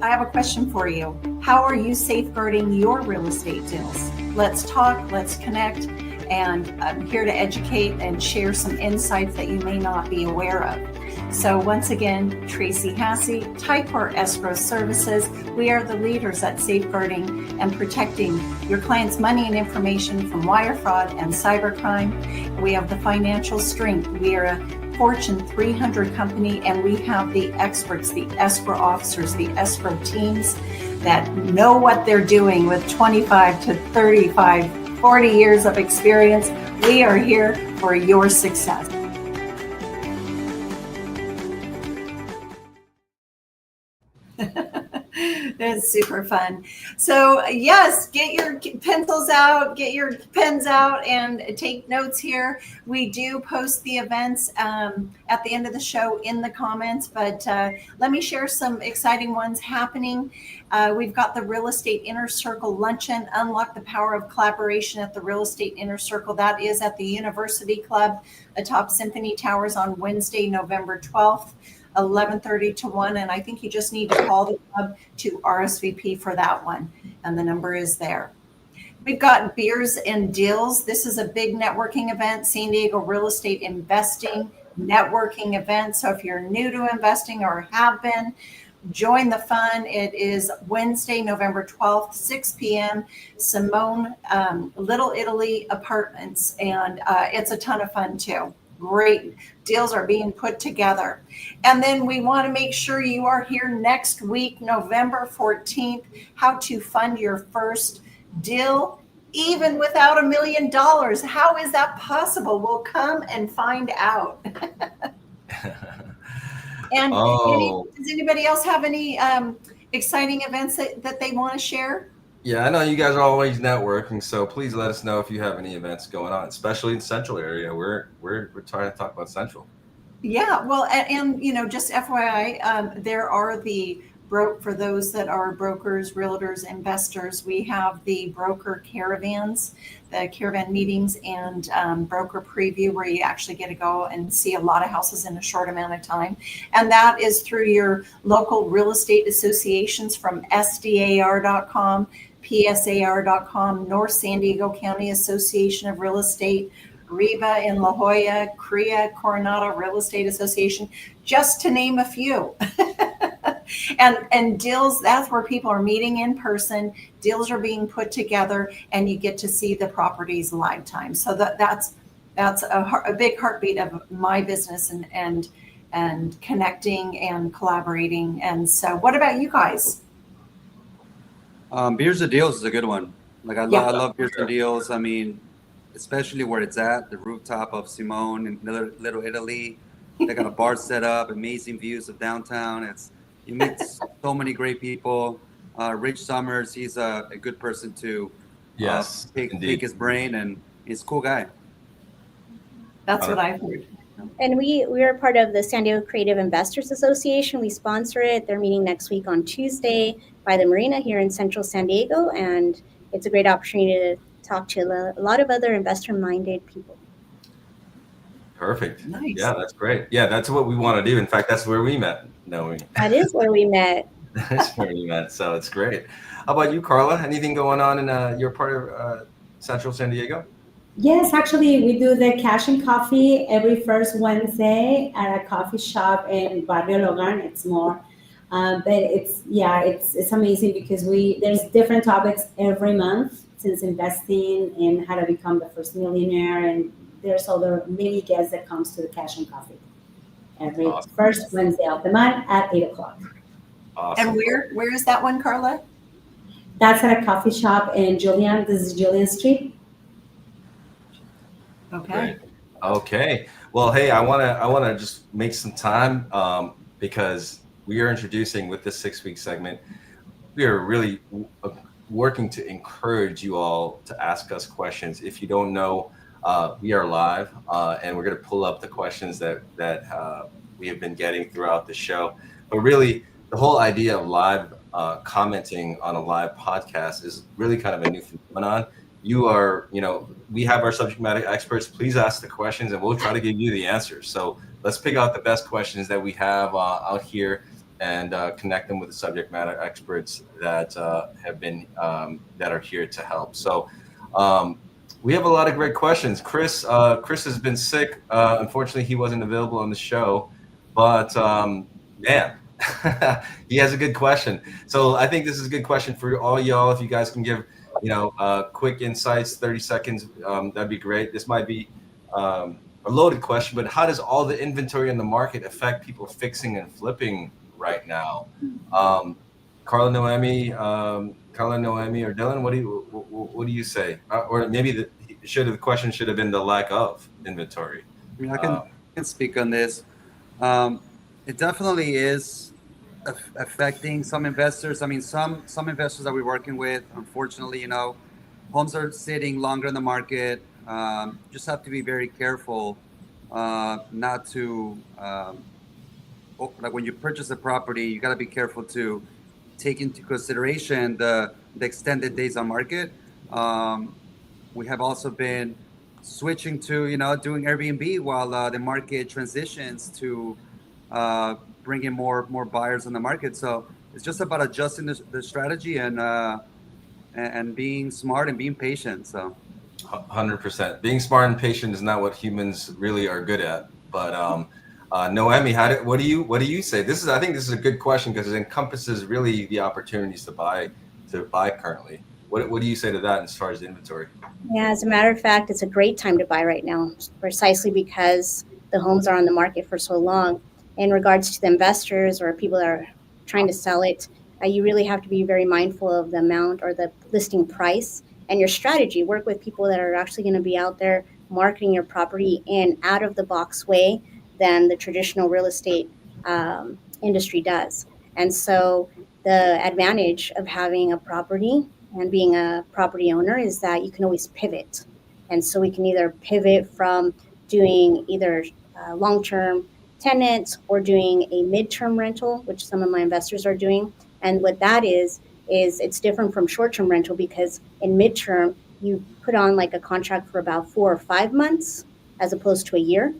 I have a question for you. How are you safeguarding your real estate deals? Let's talk, let's connect, and I'm here to educate and share some insights that you may not be aware of. So once again, Tracy Hassey, Ticor Escrow Services. We are the leaders at safeguarding and protecting your clients' money and information from wire fraud and cybercrime. We have the financial strength. We are a Fortune 300 company, and we have the experts, the escrow officers, the escrow teams that know what they're doing with 25 to 35, 40 years of experience. We are here for your success. That's super fun. So yes, get your pencils out, get your pens out, and take notes here. We do post the events at the end of the show in the comments, but let me share some exciting ones happening. We've got the Real Estate Inner Circle Luncheon, Unlock the Power of Collaboration at the Real Estate Inner Circle. That is at the University Club atop Symphony Towers on Wednesday, November 12th. 11:30 to 1. And I think you just need to call the club to RSVP for that one. And the number is there. We've got Beers and Deals. This is a big networking event, San Diego real estate investing networking event. So if you're new to investing or have been, join the fun. It is Wednesday, November 12th, 6 p.m. Simone, Little Italy Apartments. And it's a ton of fun too. Great deals are being put together. And then we want to make sure you are here next week, November 14th, how to fund your first deal even without $1 million. How is that possible? We'll come and find out. And does anybody else have any exciting events that they want to share? Yeah, I know you guys are always networking, so please let us know if you have any events going on, especially in the Central area. We're trying to talk about Central. Yeah, well, and you know, just FYI, there are for those that are brokers, realtors, investors, we have the broker caravans, the caravan meetings, and broker preview, where you actually get to go and see a lot of houses in a short amount of time. And that is through your local real estate associations from SDAR.com, PSAR.com, North San Diego County Association of Real Estate, REBA in La Jolla, CREA, Coronado Real Estate Association, just to name a few. And deals, that's where people are meeting in person. Deals are being put together, and you get to see the properties live time. So that's a big heartbeat of my business and connecting and collaborating. And so, what about you guys? Beers and Deals is a good one. Like I love Beers and Deals. I mean, especially where it's at, the rooftop of Simone in Little Italy. They got a bar set up, amazing views of downtown. You meet so many great people. Rich Summers, he's a good person to pick his brain, and he's a cool guy. That's what I've heard. And we are part of the San Diego Creative Investors Association. We sponsor it. They're meeting next week on Tuesday by the marina here in Central San Diego, and it's a great opportunity to talk to a lot of other investor-minded people. Perfect. Nice. Yeah, that's great. Yeah, that's what we want to do. In fact, that's where we met. That is where we met. That's where we met. So it's great. How about you, Carla? Anything going on in your part of Central San Diego? Yes, actually, we do the Cash and Coffee every first Wednesday at a coffee shop in Barrio Logan. It's more, but it's amazing because there's different topics every month, since investing and how to become the first millionaire, and there's other many guests that comes to the Cash and Coffee every first Wednesday of the month at 8:00. Awesome. And where is that one, Carla? That's at a coffee shop in Julian. This is Julian Street. Okay. Great. Okay. Well, hey, I wanna just make some time because we are introducing, with this 6-week segment, we are really working to encourage you all to ask us questions. If you don't know, we are live, and we're going to pull up the questions that we have been getting throughout the show. But really, the whole idea of live commenting on a live podcast is really kind of a new phenomenon. We have our subject matter experts. Please ask the questions, and we'll try to give you the answers. So let's pick out the best questions that we have out here and connect them with the subject matter experts that have been that are here to help. So. We have a lot of great questions. Chris has been sick. Unfortunately, he wasn't available on the show, but man, he has a good question. So I think this is a good question for all y'all. If you guys can give, quick insights, 30 seconds, that'd be great. This might be a loaded question, but how does all the inventory in the market affect people fixing and flipping right now? Carla, Noemi, or Dylan, what do you say? Or maybe the question should have been the lack of inventory. I mean, I can speak on this. It definitely is affecting some investors. I mean, some investors that we're working with, unfortunately, homes are sitting longer in the market. Just have to be very careful not to, like when you purchase a property, you got to be careful to take into consideration the extended days on market. We have also been switching to doing Airbnb while the market transitions to bringing more buyers on the market. So it's just about adjusting the strategy and being smart and being patient. So 100%. Being smart and patient is not what humans really are good at. But Noemi, what do you say? I think this is a good question because it encompasses really the opportunities to buy currently. What do you say to that as far as inventory? Yeah, as a matter of fact, it's a great time to buy right now, precisely because the homes are on the market for so long. In regards to the investors or people that are trying to sell it, you really have to be very mindful of the amount or the listing price and your strategy. Work with people that are actually going to be out there marketing your property in out of the box way than the traditional real estate industry does. And so the advantage of having a property and being a property owner is that you can always pivot. And so we can either pivot from doing either long-term tenants or doing a midterm rental, which some of my investors are doing. And what that is it's different from short-term rental because in midterm, you put on like a contract for about 4 or 5 months as opposed to a year.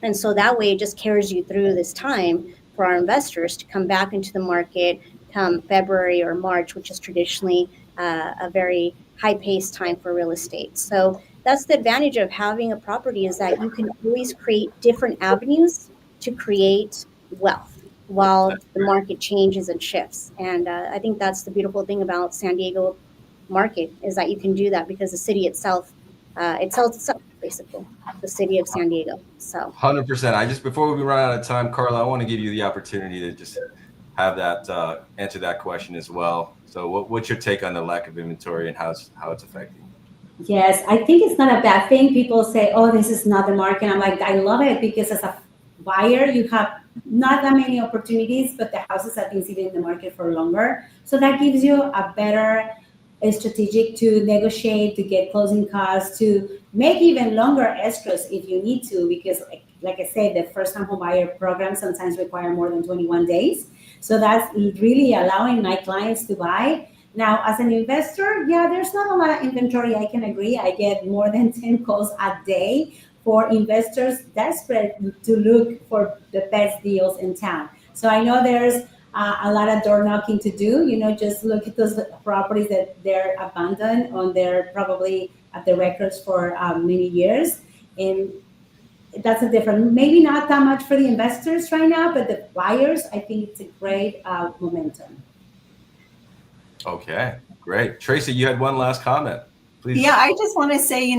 And so that way it just carries you through this time for our investors to come back into the market come February or March, which is traditionally a very high-paced time for real estate. So that's the advantage of having a property is that you can always create different avenues to create wealth while the market changes and shifts. And I think that's the beautiful thing about San Diego market is that you can do that because the city itself, it sells itself, basically, the city of San Diego. So 100%. Before we run out of time, Carla, I want to give you the opportunity to just have that answer that question as well. So what's your take on the lack of inventory and how it's affecting? Yes, I think it's not a bad thing. People say, oh, this is not the market. I'm like, I love it because as a buyer, you have not that many opportunities, but the houses have been sitting in the market for longer. So that gives you a better strategic to negotiate, to get closing costs, to make even longer escrows if you need to, because like I said, the first-time home buyer program sometimes require more than 21 days. So that's really allowing my clients to buy. Now, as an investor, yeah, there's not a lot of inventory. I can agree. I get more than 10 calls a day for investors desperate to look for the best deals in town. So I know there's a lot of door knocking to do. Just look at those properties that they're abandoned on their probably at the records for many years. And that's a different, maybe not that much for the investors right now, but the buyers, I think it's a great momentum. Okay, great. Tracy, you had one last comment. Please. Yeah, I just want to say,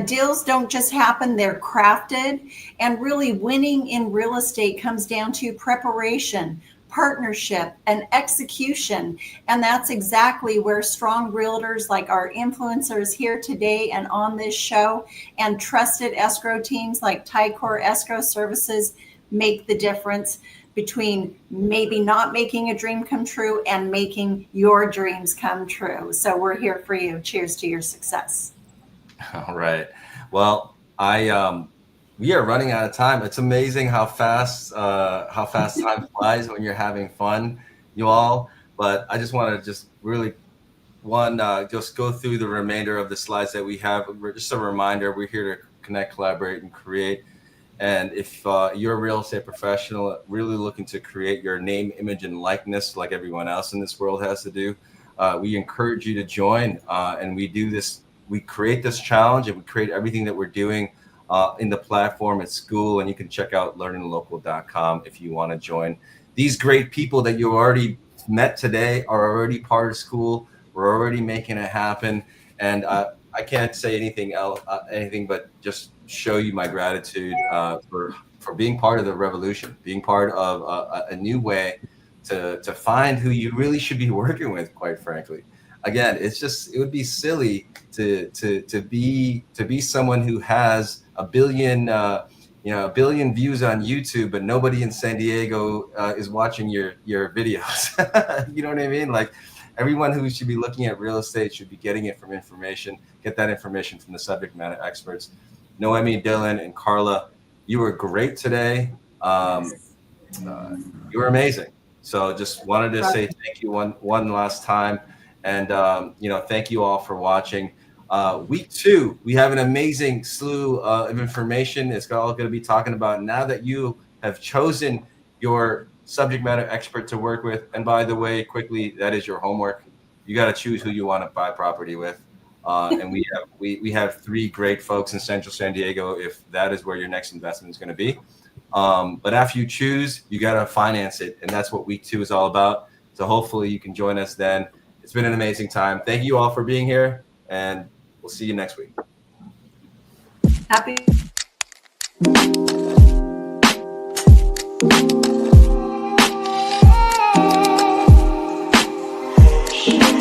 deals don't just happen, they're crafted. And really winning in real estate comes down to preparation, partnership, and execution. And that's exactly where strong realtors like our influencers here today and on this show and trusted escrow teams like Ticor Escrow Services make the difference between maybe not making a dream come true and making your dreams come true. So we're here for you. Cheers to your success. All right. Well, we are running out of time. It's amazing how fast time flies when you're having fun, you all. But I just want to really just go through the remainder of the slides that we have. Just a reminder, we're here to connect, collaborate, and create. And if you're a real estate professional really looking to create your name, image, and likeness like everyone else in this world has to do, we encourage you to join. And we do this. We create this challenge, and we create everything that we're doing in the platform at school. And you can check out learninlocal.com if you want to join. These great people that you already met today are already part of school. We're already making it happen. And I can't say anything else, anything but just show you my gratitude for being part of the revolution, being part of a new way to find who you really should be working with. Quite frankly, again, it would be silly to be someone who has a billion views on YouTube, but nobody in San Diego is watching your videos. You know what I mean? Like, everyone who should be looking at real estate should be getting it from get that information from the subject matter experts. Noemi, Dylan, and Carla, you were great today. You were amazing. So just wanted to say thank you one last time. And, thank you all for watching. Week 2, we have an amazing slew of information. It's all going to be talking about now that you have chosen your subject matter expert to work with. And by the way, quickly, that is your homework. You got to choose who you want to buy property with. And we have 3 great folks in Central San Diego if that is where your next investment is going to be. But after you choose, you got to finance it. And that's what week 2 is all about. So hopefully you can join us then. It's been an amazing time. Thank you all for being here, and we'll see you next week. Happy. Shh.